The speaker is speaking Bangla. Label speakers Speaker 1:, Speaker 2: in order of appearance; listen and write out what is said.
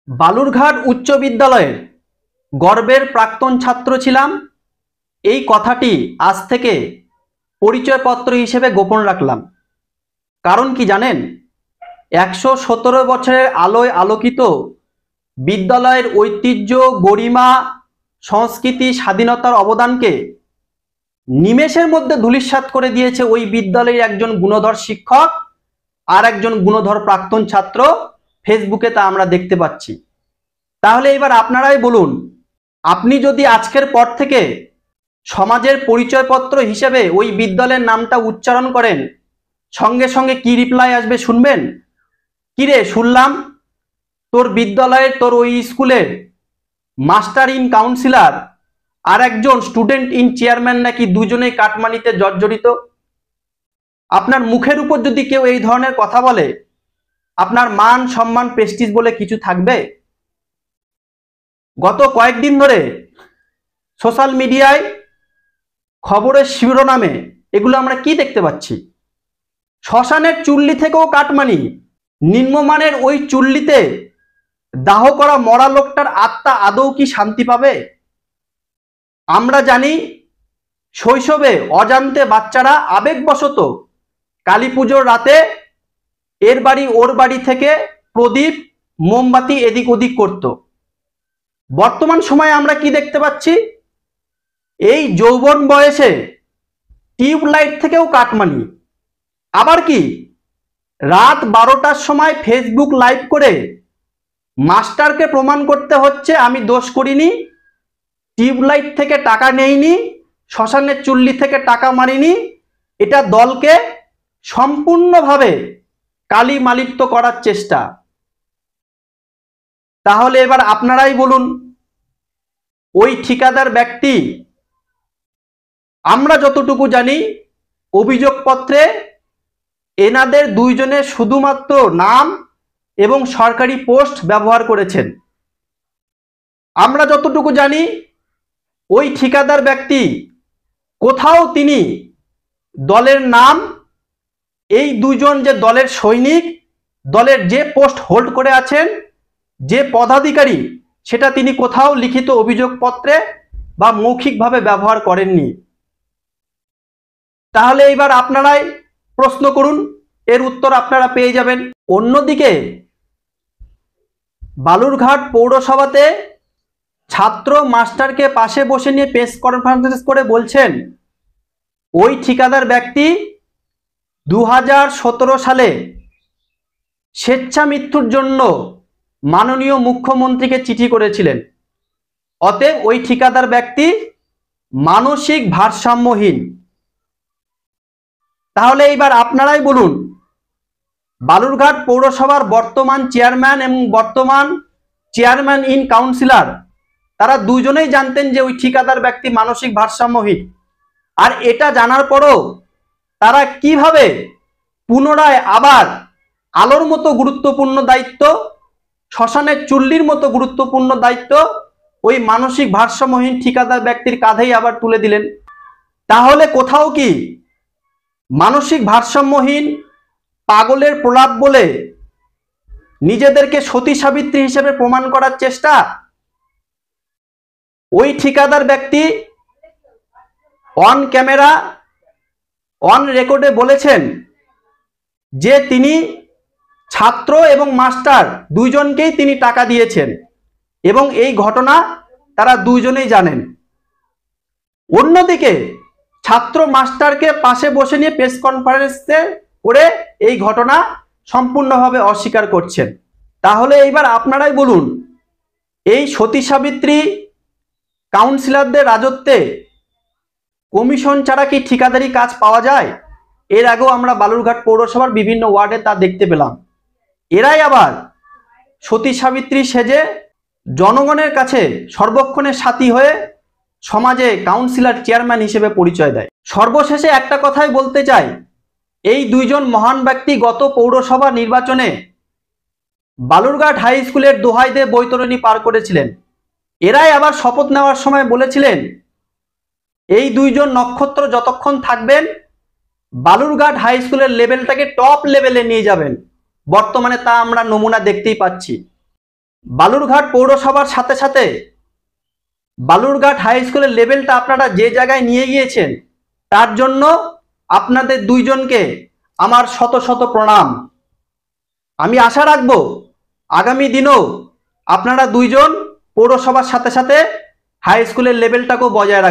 Speaker 1: বালুরঘাট উচ্চ বিদ্যালয়ের গর্বের প্রাক্তন ছাত্র ছিলাম, এই কথাটি আজ থেকে পরিচয়পত্র হিসেবে গোপন রাখলাম। কারণ কি জানেন? ১১৭ বছরের আলোয় আলোকিত বিদ্যালয়ের ঐতিহ্য, গরিমা, সংস্কৃতি, স্বাধীনতার অবদানকে নিমেষের মধ্যে ধূলিসাৎ করে দিয়েছে ওই বিদ্যালয়ের একজন গুণধর শিক্ষক আর একজন গুণধর প্রাক্তন ছাত্র। ফেসবুকে তা আমরা দেখতে পাচ্ছি। তাহলে এবার আপনারাই বলুন, আপনি যদি আজকের পর থেকে সমাজের পরিচয়পত্র হিসেবে ওই বিদ্যালয়ের নামটা উচ্চারণ করেন, সঙ্গে সঙ্গে কি রিপ্লাই আসবে শুনবেন? কিরে, শুনলাম তোর বিদ্যালয়ের, তোর ওই স্কুলের মাস্টার ইন কাউন্সিলর আর একজন স্টুডেন্ট ইন চেয়ারম্যান নাকি দুজনেই কাটমানিতে জর্জরিত। আপনার মুখের উপর যদি কেউ এই ধরনের কথা বলে, আপনার মান সম্মান প্রেস্টিজ বলে কিছু থাকবে? গত কয়েকদিন ধরে সোশ্যাল মিডিয়ায় খবরের শিরোনামে এগুলো আমরা কি দেখতে পাচ্ছি? শ্মশানের চুল্লি থেকেও কাটমানি, নিম্নমানের ওই চুল্লিতে দাহ করা মরা লোকটার আত্মা আদৌ কি শান্তি পাবে? আমরা জানি শৈশবে অজান্তে বাচ্চারা আবেগবশত কালী পুজোর রাতে এর বাড়ি ওর বাড়ি থেকে প্রদীপ, মোমবাতি এদিক ওদিক করত। বর্তমান সময়ে আমরা কি দেখতে পাচ্ছি? এই যৌবন বয়সে টিউবলাইট থেকেও কাটমানি। আবার কি রাত 12টার সময় ফেসবুক লাইভ করে মাস্টারকে প্রমাণ করতে হচ্ছে আমি দোষ করিনি, টিউবলাইট থেকে টাকা নেইনি, শ্মশানের চুল্লি থেকে টাকা মারিনি। এটা দলকে সম্পূর্ণভাবে কালি মালিত্য করার চেষ্টা। তাহলে এবার আপনারাই বলুন, ওই ঠিকাদার ব্যক্তি, আমরা যতটুকু জানি অভিযোগপত্রে এনাদের দুইজনের শুধুমাত্র নাম এবং সরকারি পোস্ট ব্যবহার করেছেন। আমরা যতটুকু জানি ওই ঠিকাদার ব্যক্তি কোথাও তিনি দলের নাম, এই দুজন যে দলের সৈনিক, দলের যে পোস্ট হোল্ড করে আছেন, যে পদাধিকারী, সেটা তিনি কোথাও লিখিত অভিযোগপত্রে বা মৌখিকভাবে ব্যবহার করেননি। তাহলে এবার আপনারাই প্রশ্ন করুন, এর উত্তর আপনারা পেয়ে যাবেন। অন্যদিকে বালুরঘাট পৌরসভাতে ছাত্র মাস্টারকে পাশে বসে নিয়ে প্রেস কনফারেন্স করে বলছেন ওই ঠিকাদার ব্যক্তি 2017 সালে স্বেচ্ছা মৃত্যুর জন্য মাননীয় মুখ্যমন্ত্রীকে চিঠি করেছিলেন। অতএব ওই ঠিকাদার ব্যক্তি মানসিক ভারসাম্যহীন। তাহলে এইবার আপনারাই বলুন, বালুরঘাট পৌরসভার বর্তমান চেয়ারম্যান এবং বর্তমান চেয়ারম্যান ইন কাউন্সিলর, তারা দুজনেই জানতেন যে ওই ঠিকাদার ব্যক্তি মানসিক ভারসাম্যহীন। আর এটা জানার পরও তারা কিভাবে পুনরায় আবার আলোর মতো গুরুত্বপূর্ণ দায়িত্ব, শ্মশানের চুল্লির মতো গুরুত্বপূর্ণ দায়িত্ব ওই মানসিক ভারসাম্যহীন ঠিকাদার ব্যক্তির কাঁধেই আবার তুলে দিলেন? তাহলে কোথাও কি মানসিক ভারসাম্যহীন, পাগলের প্রলাপ বলে নিজেদেরকে সতী সাবিত্রী হিসেবে প্রমাণ করার চেষ্টা? ওই ঠিকাদার ব্যক্তি অন ক্যামেরা, অন রেকর্ডে বলেছেন যে তিনি ছাত্র এবং মাস্টার দুইজনকেই তিনি টাকা দিয়েছেন এবং এই ঘটনা তারা দুইজনেই জানেন। অন্যদিকে ছাত্র মাস্টারকে পাশে বসে নিয়ে প্রেস কনফারেন্সে করে এই ঘটনা সম্পূর্ণভাবে অস্বীকার করছেন। তাহলে এইবার আপনারাই বলুন, এই সতী সাবিত্রী কাউন্সিলরদের রাজত্বে কমিশন ছাড়া কি ঠিকাদারি কাজ পাওয়া যায়? এর আগেও আমরা বালুরঘাট পৌরসভার বিভিন্ন ওয়ার্ডে তা দেখতে পেলাম। এরাই আবার সতী সাবিত্রী সেজে জনগণের কাছে সর্বক্ষণের সাথী হয়ে সমাজে কাউন্সিলর, চেয়ারম্যান হিসেবে পরিচয় দেয়। সর্বশেষে একটা কথাই বলতে চাই, এই দুইজন মহান ব্যক্তি গত পৌরসভা নির্বাচনে বালুরঘাট হাই স্কুলের দোহাই দিয়ে বৈতরণী পার করেছিলেন। এরাই আবার শপথ নেওয়ার সময় বলেছিলেন এই দুইজন নক্ষত্র যতক্ষণ থাকবেন বালুরঘাট হাই স্কুলের লেভেলটাকে টপ লেভেলে নিয়ে যাবেন। বর্তমানে তা আমরা নমুনা দেখতেই পাচ্ছি। বালুরঘাট পৌরসভার সাথে সাথে বালুরঘাট হাই স্কুলের লেভেলটা আপনারা যে জায়গায় নিয়ে গিয়েছেন তার জন্য আপনাদের দুইজনকে আমার শত শত প্রণাম। আমি আশা রাখব আগামী দিনেও আপনারা দুইজন পৌরসভার সাথে সাথে হাই স্কুলের লেভেলটাকেও বজায় রাখবেন।